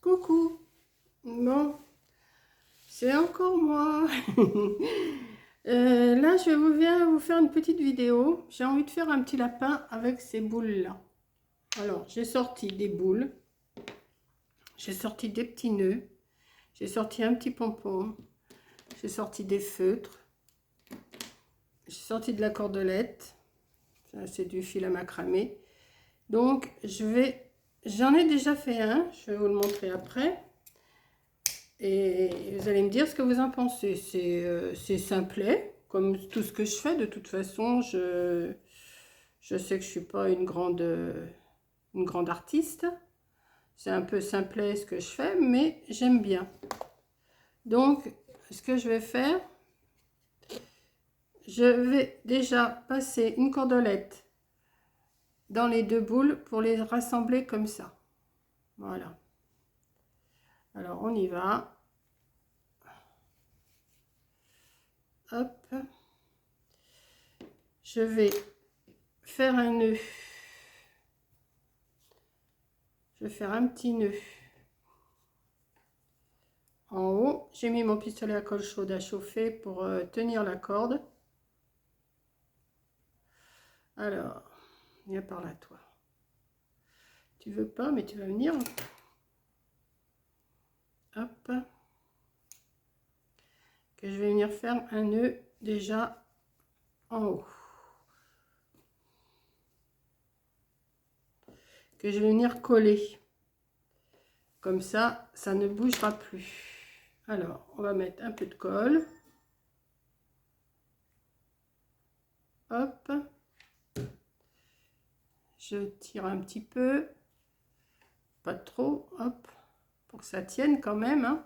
Coucou, bon, c'est encore moi. Là, viens vous faire une petite vidéo. J'ai envie de faire un petit lapin avec ces boules-là. Alors, j'ai sorti des boules, j'ai sorti des petits nœuds, j'ai sorti un petit pompon, j'ai sorti des feutres, j'ai sorti de la cordelette. Ça, c'est du fil à macramé. Donc, j'en ai déjà fait un, je vais vous le montrer après. Et vous allez me dire ce que vous en pensez. C'est simplet, comme tout ce que je fais. De toute façon, je sais que je ne suis pas une grande artiste. C'est un peu simplet ce que je fais, mais j'aime bien. Donc, ce que je vais faire, je vais déjà passer une cordelette dans les deux boules pour les rassembler comme ça. Voilà. Alors, on y va. Hop. Je vais faire un nœud. Je vais faire un petit nœud en haut. J'ai mis mon pistolet à colle chaude à chauffer pour tenir la corde. Alors, viens par là toi. Tu veux pas, mais tu vas venir. Hop. Que je vais venir faire un nœud déjà en haut. Que je vais venir coller. Comme ça, ça ne bougera plus. Alors, on va mettre un peu de colle. Hop. Je tire un petit peu. Pas trop. Hop. Pour que ça tienne quand même. Hein.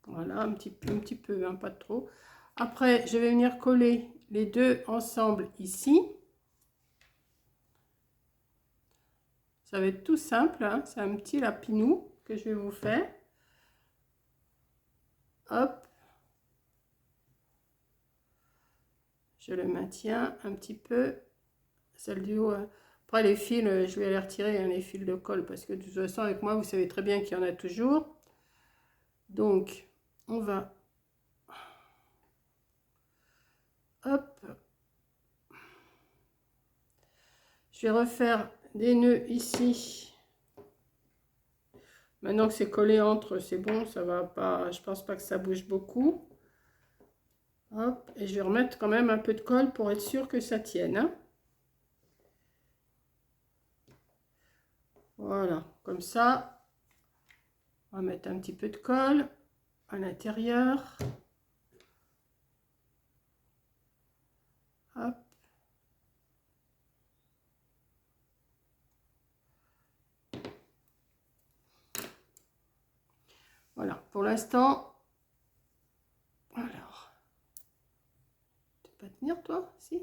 Voilà, un petit peu, hein, pas trop. Après, je vais venir coller les deux ensemble ici. Ça va être tout simple, hein. C'est un petit lapinou que je vais vous faire. Hop. Je le maintiens un petit peu. Celle du haut. Après, les fils, je vais les retirer, hein, les fils de colle, parce que de toute façon, avec moi, vous savez très bien qu'il y en a toujours. Donc, on va... Hop. Je vais refaire des nœuds ici. Maintenant que c'est collé entre, c'est bon, ça va pas, je pense pas que ça bouge beaucoup. Hop, et je vais remettre quand même un peu de colle pour être sûr que ça tienne. Hein. Voilà, comme ça, on va mettre un petit peu de colle à l'intérieur. Hop. Voilà, pour l'instant, alors, tu peux pas tenir toi? Si.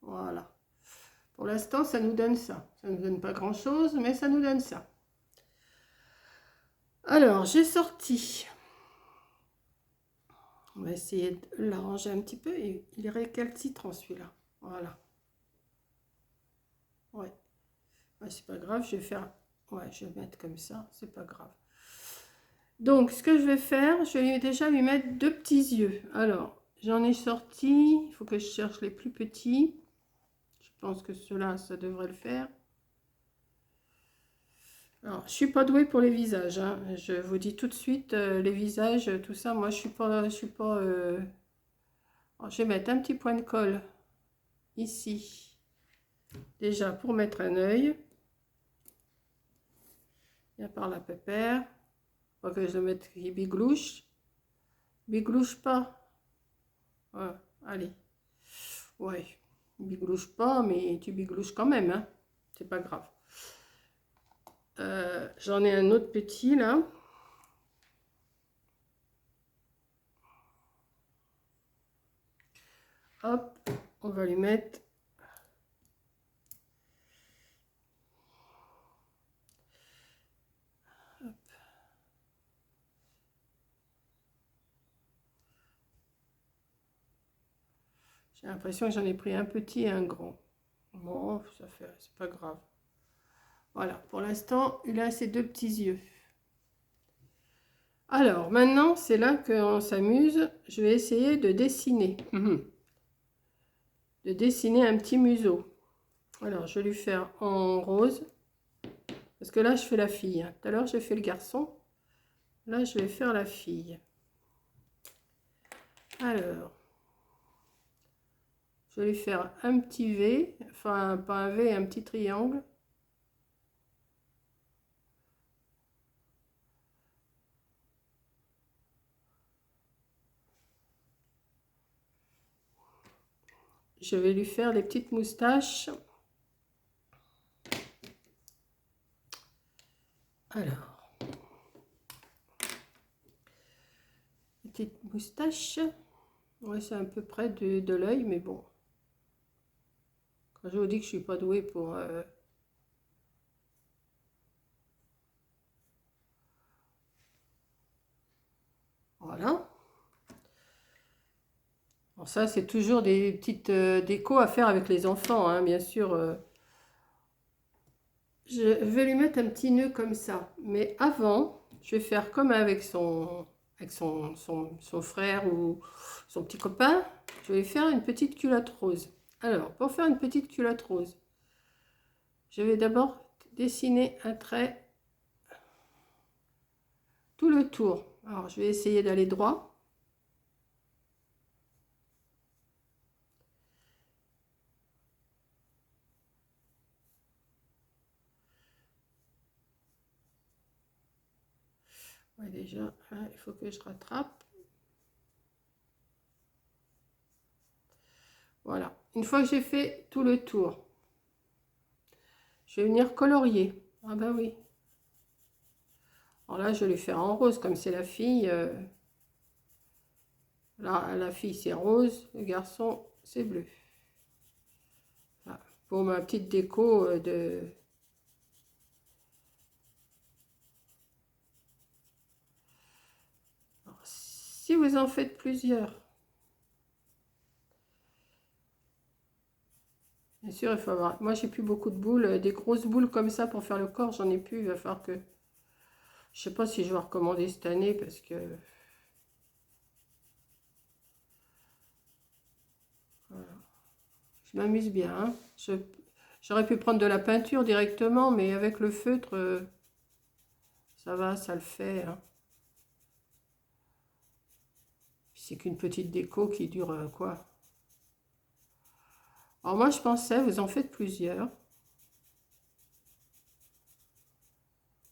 Voilà. Pour l'instant, ça nous donne ça. Ça ne nous donne pas grand-chose, mais ça nous donne ça. Alors, j'ai sorti. On va essayer de l'arranger un petit peu. Il est récalcitrant celui-là. Voilà. Ouais. Ouais, c'est pas grave, je vais faire... Ouais, je vais mettre comme ça, c'est pas grave. Donc, ce que je vais faire, je vais déjà lui mettre deux petits yeux. Alors, j'en ai sorti, il faut que je cherche les plus petits. Je pense que ceux-là, ça devrait le faire. Alors, je suis pas douée pour les visages. Hein. Je vous dis tout de suite, les visages, tout ça, moi, je suis pas... Alors, je vais mettre un petit point de colle ici. Déjà, pour mettre un œil. Viens par la pépère. Faut que je le mette qui biglouche. Biglouche pas. Ouais, allez. Ouais, biglouche pas, mais tu biglouches quand même, hein. C'est pas grave. J'en ai un autre petit là. Hop, on va lui mettre. Hop. J'ai l'impression que j'en ai pris un petit et un grand. Bon, ça fait, c'est pas grave. Voilà, pour l'instant, il a ses deux petits yeux. Alors, maintenant, c'est là qu'on s'amuse. Je vais essayer de dessiner. De dessiner un petit museau. Alors, je vais lui faire en rose. Parce que là, je fais la fille. Tout à l'heure, j'ai fait le garçon. Là, je vais faire la fille. Alors, je vais lui faire un petit V. Enfin, pas un V, un petit triangle. Je vais lui faire des petites moustaches. Alors, petite moustache. Ouais, c'est à peu près de l'œil, mais bon. Quand je vous dis que je suis pas douée pour... Voilà. Bon, ça, c'est toujours des petites décos à faire avec les enfants, hein, bien sûr. Je vais lui mettre un petit nœud comme ça. Mais avant, je vais faire comme avec son frère ou son petit copain. Je vais lui faire une petite culotte rose. Alors, pour faire une petite culotte rose, je vais d'abord dessiner un trait tout le tour. Alors, je vais essayer d'aller droit. Ouais, déjà, là, il faut que je rattrape. Voilà. Une fois que j'ai fait tout le tour, je vais venir colorier. Ah bah oui. Alors là, je vais les faire en rose, comme c'est la fille. Là, la fille, c'est rose. Le garçon, c'est bleu. Voilà. Pour ma petite déco de... Alors, si vous en faites plusieurs, bien sûr, il faut avoir... Moi, j'ai plus beaucoup de boules. Des grosses boules comme ça pour faire le corps, j'en ai plus. Il va falloir que... Je sais pas si je vais recommander cette année parce que... Voilà. Je m'amuse bien. Hein. J'aurais pu prendre de la peinture directement, mais avec le feutre, ça va, ça le fait. Hein. C'est qu'une petite déco qui dure quoi? Alors moi, je pensais, vous en faites plusieurs.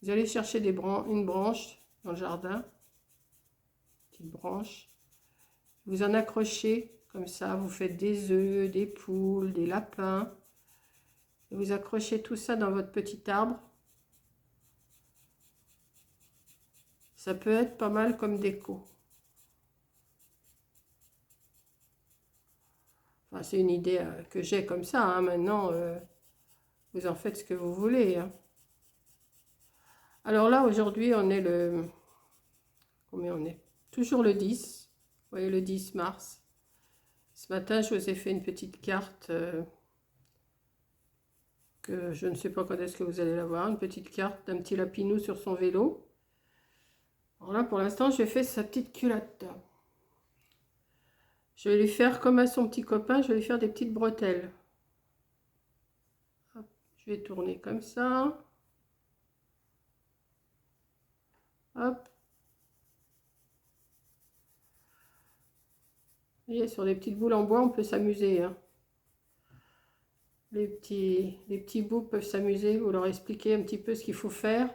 Vous allez chercher une branche dans le jardin. Petite branche. Vous en accrochez comme ça. Vous faites des œufs, des poules, des lapins. Et vous accrochez tout ça dans votre petit arbre. Ça peut être pas mal comme déco. Enfin, c'est une idée que j'ai comme ça. Hein. Maintenant, vous en faites ce que vous voulez. Hein. Alors là, aujourd'hui, on est le... Combien on est? Toujours le 10. Vous voyez, le 10 mars. Ce matin, je vous ai fait une petite carte que je ne sais pas quand est-ce que vous allez la voir. Une petite carte d'un petit lapinou sur son vélo. Alors là, pour l'instant, j'ai fait sa petite culotte. Je vais lui faire comme à son petit copain, je vais lui faire des petites bretelles. Hop, je vais tourner comme ça. Hop. Et sur des petites boules en bois, on peut s'amuser. Hein. Les petits bouts peuvent s'amuser. Vous leur expliquez un petit peu ce qu'il faut faire.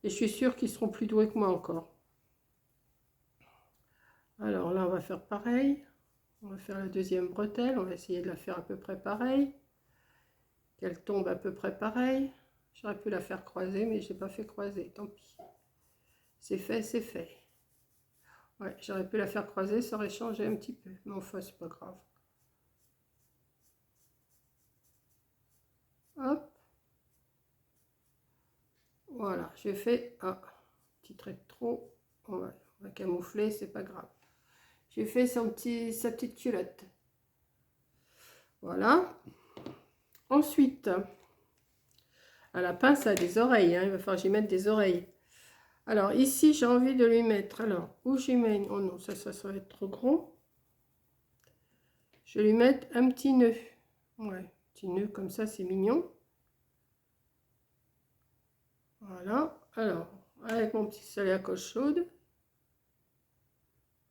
Et je suis sûre qu'ils seront plus doués que moi encore. Alors là, on va faire pareil. On va faire la deuxième bretelle. On va essayer de la faire à peu près pareil. Qu'elle tombe à peu près pareil. J'aurais pu la faire croiser, mais je n'ai pas fait croiser. Tant pis. C'est fait, c'est fait. Ouais, j'aurais pu la faire croiser, ça aurait changé un petit peu. Mais enfin, c'est pas grave. Hop. Voilà, j'ai fait un petit trait de trop. On va camoufler, c'est pas grave. J'ai fait sa petite culotte. Voilà. Ensuite, Un lapin, ça a des oreilles, hein. Il va falloir que j'y mette des oreilles. Alors, ici, j'ai envie de lui mettre... Alors, où j'y mets... Oh non, ça va être trop gros. Je vais lui mettre un petit nœud. Ouais, petit nœud comme ça, c'est mignon. Voilà. Alors, avec mon petit pistolet à colle chaude,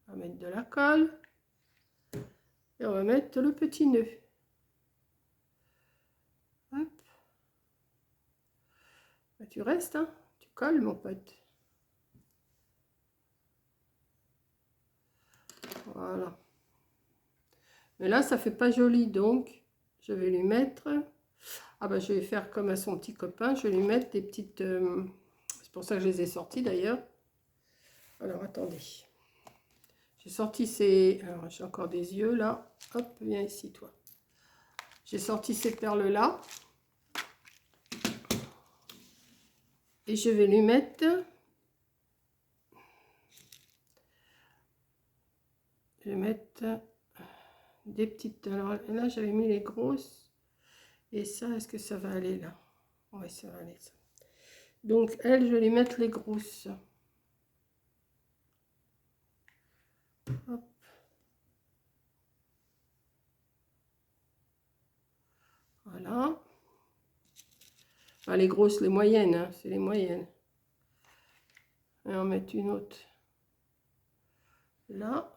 on va mettre de la colle. Et on va mettre le petit nœud. Hop. Bah, tu restes, hein. Tu colles, mon pote. Voilà. Mais là, ça fait pas joli, donc je vais lui mettre... Ah bah, je vais faire comme à son petit copain. Je vais lui mettre des petites... C'est pour ça que je les ai sorties, d'ailleurs. Alors, attendez. J'ai sorti ces... Alors, j'ai encore des yeux, là. Hop, viens ici, toi. J'ai sorti ces perles-là. Et je vais lui mettre... Je vais mettre des petites... Alors là, j'avais mis les grosses. Et ça, est-ce que ça va aller là? Oui, ça va aller, ça. Donc, elle, je vais lui mettre les grosses. Hop. Voilà. Enfin, les grosses, les moyennes, hein, c'est les moyennes. Et on va mettre une autre là.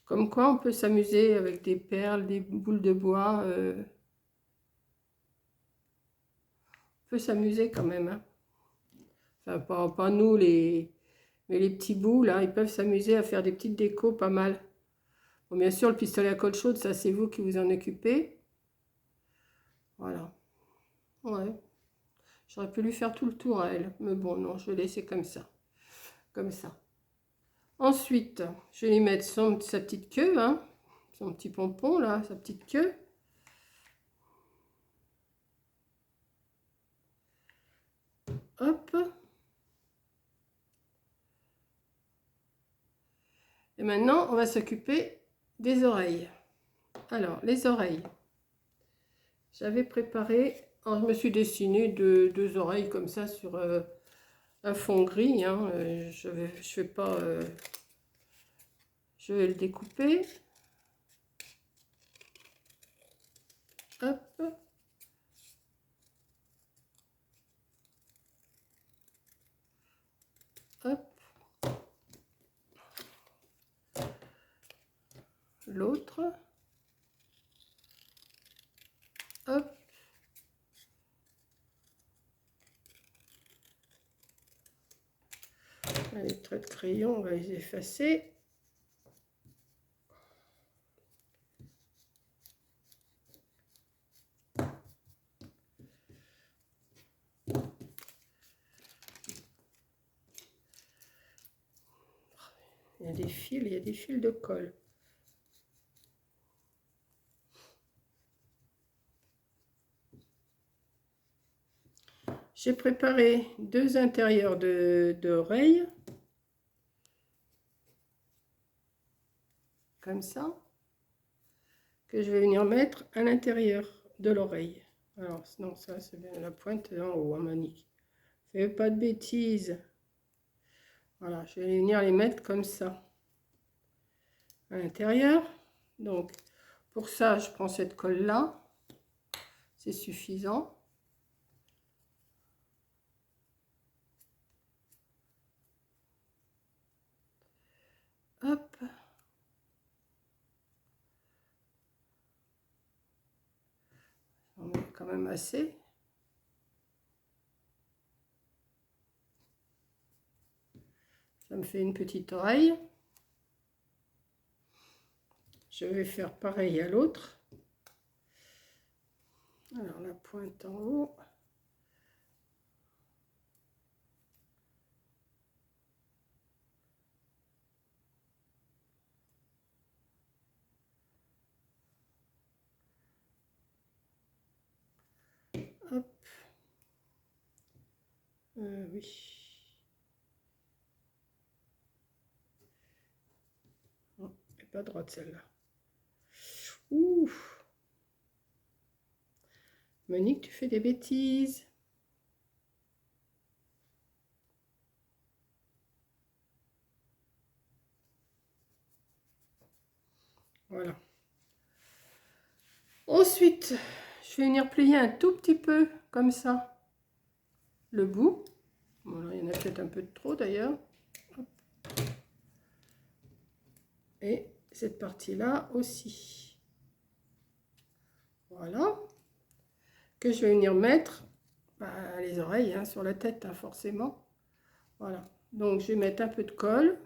Comme quoi, on peut s'amuser avec des perles, des boules de bois. On peut s'amuser quand même, hein. Enfin, pas nous, mais les petits bouts, là, ils peuvent s'amuser à faire des petites décos pas mal. Bon, bien sûr, le pistolet à colle chaude, ça, c'est vous qui vous en occupez. Voilà. Ouais. J'aurais pu lui faire tout le tour à elle. Mais bon, non, je vais laisser comme ça. Comme ça. Ensuite, je vais lui mettre sa petite queue, hein, son petit pompon, là, sa petite queue. Hop. Et maintenant, on va s'occuper des oreilles. Alors, les oreilles. J'avais préparé... Alors, je me suis dessiné deux oreilles comme ça sur un fond gris, hein. Je fais pas... je vais le découper. Hop. Hop. L'autre. Hop. Les traits de crayon, on va les effacer. Il y a des fils de colle. J'ai préparé deux intérieurs d'oreilles. Comme ça. Que je vais venir mettre à l'intérieur de l'oreille. Alors, non, ça, c'est bien la pointe en haut, à manique. Fais pas de bêtises. Voilà, je vais venir les mettre comme ça. À l'intérieur. Donc, pour ça, je prends cette colle-là. C'est suffisant. Hop. On met quand même assez. Ça me fait une petite oreille. Je vais faire pareil à l'autre. Alors, la pointe en haut. Hop. Oui. pas droite celle-là. Ouh. Monique, tu fais des bêtises. Voilà. Ensuite, je vais venir plier un tout petit peu, comme ça, le bout. Voilà, il y en a peut-être un peu de trop d'ailleurs. Et cette partie-là aussi. Voilà. Que je vais venir mettre les oreilles hein, sur la tête, hein, forcément. Voilà. Donc, je vais mettre un peu de colle.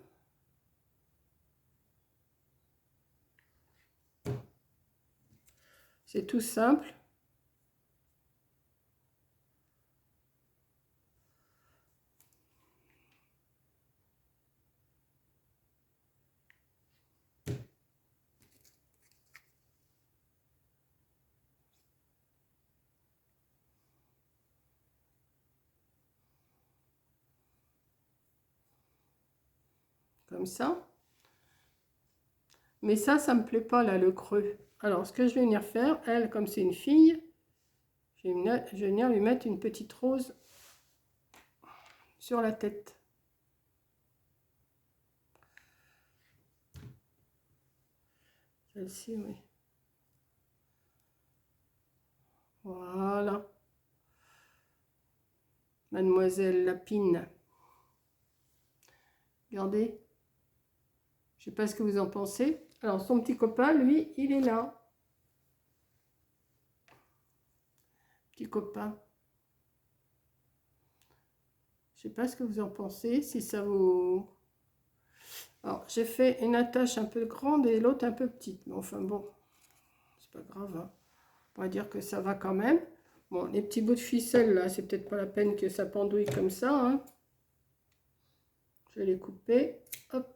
C'est tout simple. Comme ça. Mais ça me plaît pas là, le creux. Alors, ce que je vais venir faire, elle, comme c'est une fille, je vais venir lui mettre une petite rose sur la tête. Celle-ci, oui. Voilà. Mademoiselle Lapine. Regardez. Je sais pas ce que vous en pensez. Alors, son petit copain, lui, il est là. Petit copain. Je sais pas ce que vous en pensez, si ça vous... Alors, j'ai fait une attache un peu grande et l'autre un peu petite. Mais enfin, bon, c'est pas grave. Hein. On va dire que ça va quand même. Bon, les petits bouts de ficelle, là, c'est peut-être pas la peine que ça pendouille comme ça. Hein. Je vais les couper. Hop.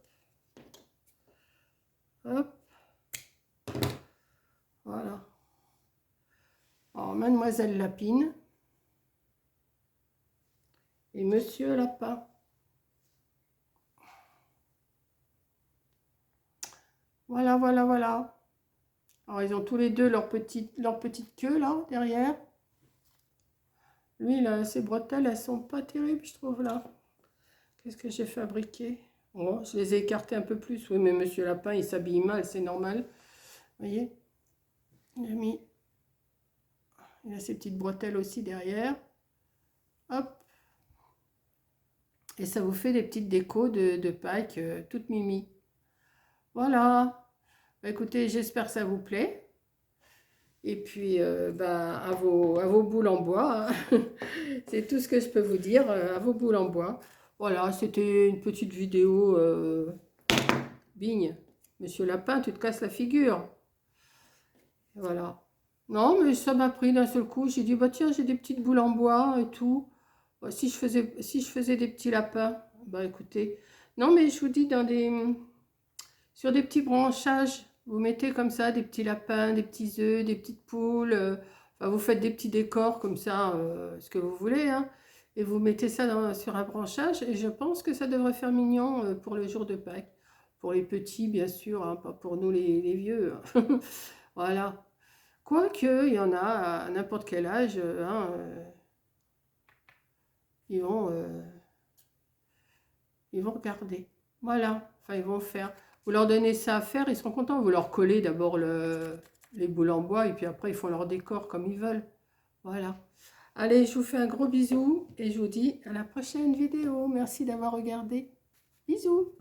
Hop. Voilà. Alors, Mademoiselle Lapine. Et Monsieur Lapin. Voilà, voilà, voilà. Alors, ils ont tous les deux leur petite queue, là, derrière. Lui, là, ses bretelles, elles sont pas terribles, je trouve, là. Qu'est-ce que j'ai fabriqué? Oh, je les ai écartées un peu plus. Oui, mais Monsieur Lapin, il s'habille mal, c'est normal. Vous voyez? Il a ses petites bretelles aussi derrière. Hop. Et ça vous fait des petites décos de Pâques, toutes mimi. Voilà. Bah, écoutez, j'espère que ça vous plaît. Et puis, à vos boules en bois. Hein. C'est tout ce que je peux vous dire, à vos boules en bois. Voilà, c'était une petite vidéo. Bigne, Monsieur Lapin, tu te casses la figure. Voilà. Non, mais ça m'a pris d'un seul coup. J'ai dit, bah tiens, j'ai des petites boules en bois et tout. Bah, si je faisais des petits lapins, bah écoutez. Non, mais je vous dis, sur des petits branchages, vous mettez comme ça des petits lapins, des petits œufs, des petites poules. Enfin, vous faites des petits décors comme ça, ce que vous voulez. Hein, et vous mettez ça sur un branchage. Et je pense que ça devrait faire mignon pour le jour de Pâques. Pour les petits, bien sûr, hein, pas pour nous les vieux. Hein. Voilà. Quoique, il y en a à n'importe quel âge, hein, ils vont regarder. Voilà. Enfin, ils vont faire. Vous leur donnez ça à faire, ils seront contents. Vous leur collez d'abord les boules en bois et puis après, ils font leur décor comme ils veulent. Voilà. Allez, je vous fais un gros bisou et je vous dis à la prochaine vidéo. Merci d'avoir regardé. Bisous.